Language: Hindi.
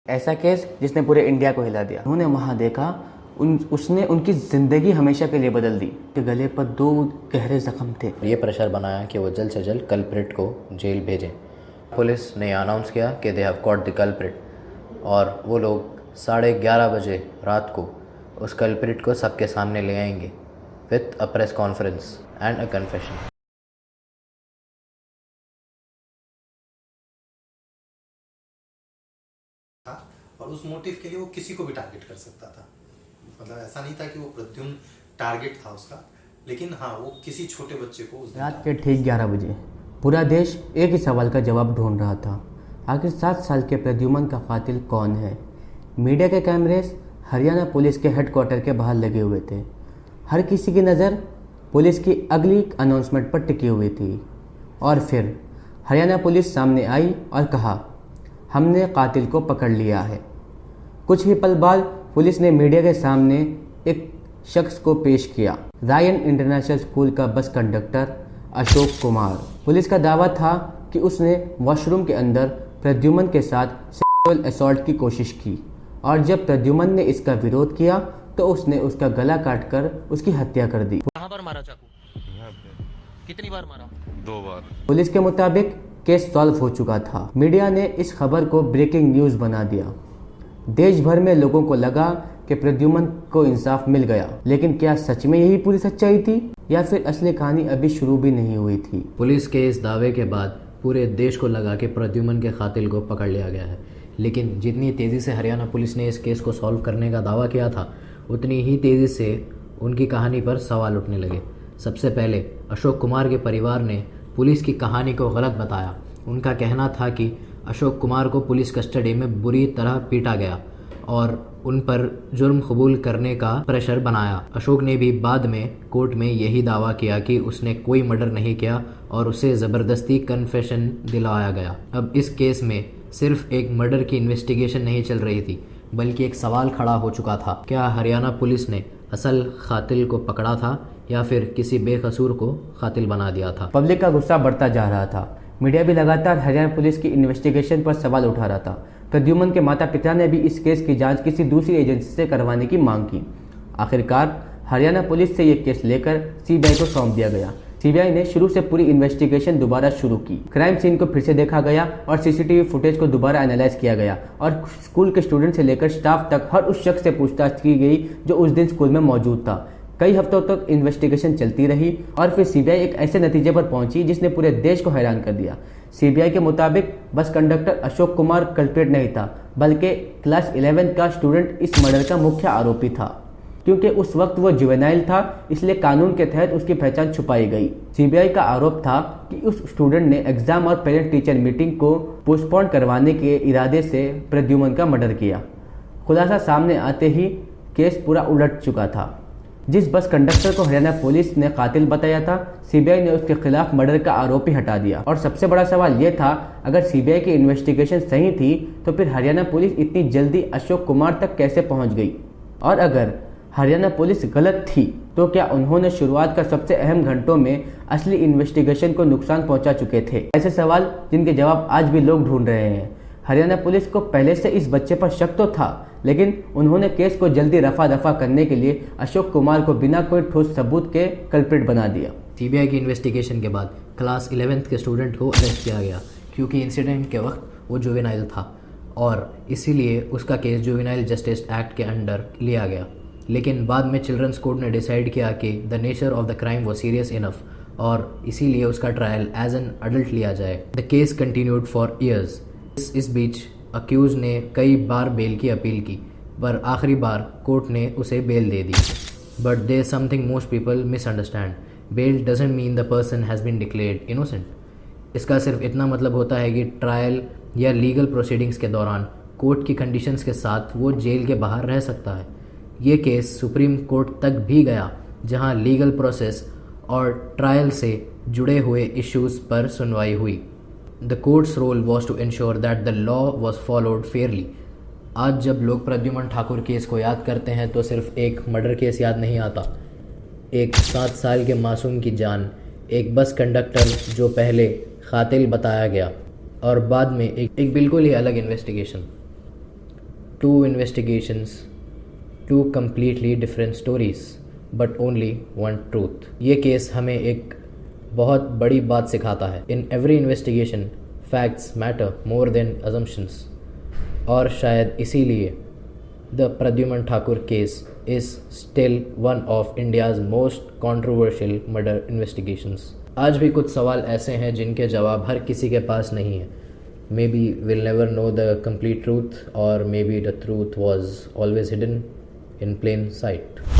ऐसा केस जिसने पूरे इंडिया को हिला दिया। उन्होंने वहाँ देखा, उसने उनकी ज़िंदगी हमेशा के लिए बदल दी। के गले पर 2 गहरे जख्म थे। ये प्रेशर बनाया कि वो जल्द से जल्द कल्प्रिट को जेल भेजें। पुलिस ने अनाउंस किया कि they have caught the culprit, और वो लोग 11:30 बजे रात को उस कल्प्रिट को सबके सामने ले आएंगे with a press conference and a confession. और उस मोटिव के लिए वो किसी को भी टारगेट कर सकता था। मतलब ऐसा नहीं था कि वो प्रद्युम्न टारगेट था उसका, लेकिन हाँ, वो किसी छोटे बच्चे को उस रात के ठीक 11 बजे पूरा देश एक ही सवाल का जवाब ढूंढ रहा था, आखिर 7 साल के प्रद्युम्न का कातिल कौन है। मीडिया के कैमरेस हरियाणा पुलिस के हेडक्वार्टर के बाहर लगे हुए थे। हर किसी की नज़र पुलिस की अगली अनाउंसमेंट पर टिकी हुई थी। और फिर हरियाणा पुलिस सामने आई और कहा, हमने कातिल को पकड़ लिया है। कुछ ही पल बाद पुलिस ने मीडिया के सामने एक शख्स को पेश किया, रायन इंटरनेशनल स्कूल का bus conductor Ashok Kumar. Police का दावा था कि उसने वॉशरूम के अंदर प्रद्युम्न के साथ सेक्सुअल असॉल्ट की कोशिश की, और जब प्रद्युम्न ने इसका विरोध किया तो उसने उसका गला काटकर उसकी हत्या कर दी। कहाँ पर मारा चाकू? यहाँ पे कितनी बार मारा? 2 बार। पुलिस के मुताबिक केस सॉल्व हो चुका था। मीडिया ने इस खबर को ब्रेकिंग न्यूज़ बना दिया। देश भर में लोगों को लगा कि प्रद्युम्न को इंसाफ मिल गया, लेकिन क्या सच में यही पूरी सच्चाई थी, या फिर असली कहानी अभी शुरू भी नहीं हुई थी। पुलिस के इस दावे के बाद पूरे देश को लगा कि प्रद्युम्न के कातिल को पकड़ लिया गया है, लेकिन जितनी तेज़ी से हरियाणा पुलिस ने इस केस को सॉल्व करने का दावा किया था, उतनी ही तेज़ी से उनकी कहानी पर सवाल उठने लगे। सबसे पहले अशोक कुमार के परिवार ने पुलिस की कहानी को गलत बताया। उनका कहना था कि अशोक कुमार को पुलिस कस्टडी में बुरी तरह पीटा गया और उन पर जुर्म कबूल करने का प्रेशर बनाया। अशोक ने भी बाद में कोर्ट में यही दावा किया कि उसने कोई मर्डर नहीं किया और उसे ज़बरदस्ती कन्फेशन दिलाया गया। अब इस केस में सिर्फ एक मर्डर की इन्वेस्टिगेशन नहीं चल रही थी, बल्कि एक सवाल खड़ा हो चुका था, क्या हरियाणा पुलिस ने असल कातिल को पकड़ा था या फिर किसी बेकसूर को कातिल बना दिया था। पब्लिक का गुस्सा बढ़ता जा रहा था। मीडिया भी लगातार हरियाणा पुलिस की इन्वेस्टिगेशन पर सवाल उठा रहा था। प्रद्युम्न के माता पिता ने भी इस केस की जांच किसी दूसरी एजेंसी से करवाने की मांग की। आखिरकार हरियाणा पुलिस से ये केस लेकर सीबीआई को सौंप दिया गया। सीबीआई ने शुरू से पूरी इन्वेस्टिगेशन दोबारा शुरू की। क्राइम सीन को फिर से देखा गया और सीसीटीवी फुटेज को दोबारा एनालाइज किया गया, और स्कूल के स्टूडेंट से लेकर स्टाफ तक हर उस शख्स से पूछताछ की गई जो उस दिन स्कूल में मौजूद था। कई हफ्तों तक इन्वेस्टिगेशन चलती रही और फिर सीबीआई एक ऐसे नतीजे पर पहुंची जिसने पूरे देश को हैरान कर दिया। सीबीआई के मुताबिक bus conductor Ashok Kumar culprit नहीं था, बल्कि क्लास 11 का स्टूडेंट इस मर्डर का मुख्य आरोपी था। क्योंकि उस वक्त वो जुवेनाइल था, इसलिए कानून के तहत उसकी पहचान छुपाई गई। सीबीआई का आरोप था कि उस स्टूडेंट ने एग्जाम और पेरेंट टीचर मीटिंग को पोस्टपोन करवाने के इरादे से प्रद्युम्न का मर्डर किया। खुलासा सामने आते ही केस पूरा उलट चुका था। जिस बस कंडक्टर को हरियाणा पुलिस ने कातिल बताया था, सीबीआई ने उसके खिलाफ मर्डर का आरोपी हटा दिया। और सबसे बड़ा सवाल यह था, अगर सीबीआई की इन्वेस्टिगेशन सही थी तो फिर हरियाणा पुलिस इतनी जल्दी अशोक कुमार तक कैसे पहुंच गई, और अगर हरियाणा पुलिस गलत थी तो क्या उन्होंने शुरुआत का सबसे अहम घंटों में असली इन्वेस्टिगेशन को नुकसान पहुंचा चुके थे। ऐसे सवाल जिनके जवाब आज भी लोग ढूंढ रहे हैं। हरियाणा पुलिस को पहले से इस बच्चे पर शक तो था, लेकिन उन्होंने केस को जल्दी रफा दफा करने के लिए अशोक कुमार को बिना कोई ठोस सबूत के कल्प्रिट बना दिया। सीबीआई की इन्वेस्टिगेशन के बाद क्लास 11th के स्टूडेंट को अरेस्ट किया गया, क्योंकि इंसिडेंट के वक्त वो जुवेनाइल था और इसीलिए उसका केस जुवेनाइल जस्टिस एक्ट के अंडर लिया गया। लेकिन बाद में चिल्ड्रंस कोर्ट ने डिसाइड किया कि the nature of the crime was serious enough, और इसीलिए उसका ट्रायल एज एन अडल्ट लिया जाए। The case continued for years. इस बीच अक्यूज ने कई बार बेल की अपील की, पर आखिरी बार कोर्ट ने उसे बेल दे दी। But there something most people misunderstand, bail doesn't mean the person has been declared innocent. इसका सिर्फ इतना मतलब होता है कि ट्रायल या लीगल प्रोसीडिंग्स के दौरान कोर्ट की कंडीशंस के साथ वो जेल के बाहर रह सकता है। ये केस सुप्रीम कोर्ट तक भी गया, जहां लीगल प्रोसेस और ट्रायल से जुड़े हुए इश्यूज़ पर सुनवाई हुई। The court's role was to ensure that the law was followed fairly. आज जब लोग प्रद्युम्न ठाकुर केस को याद करते हैं तो सिर्फ एक मर्डर केस याद नहीं आता, एक 7 साल के मासूम की जान, एक बस कंडक्टर जो पहले कातिल बताया गया और बाद में एक बिल्कुल ही अलग investigation. 2 investigations, 2 completely different stories, but only one truth. ये केस हमें एक बहुत बड़ी बात सिखाता है. In every investigation, facts matter more than assumptions. और शायद इसीलिए the Pradyuman Thakur case is still one of India's most controversial murder investigations. आज भी कुछ सवाल ऐसे हैं जिनके जवाब हर किसी के पास नहीं है. Maybe we'll never know the complete truth, or maybe the truth was always hidden in plain sight.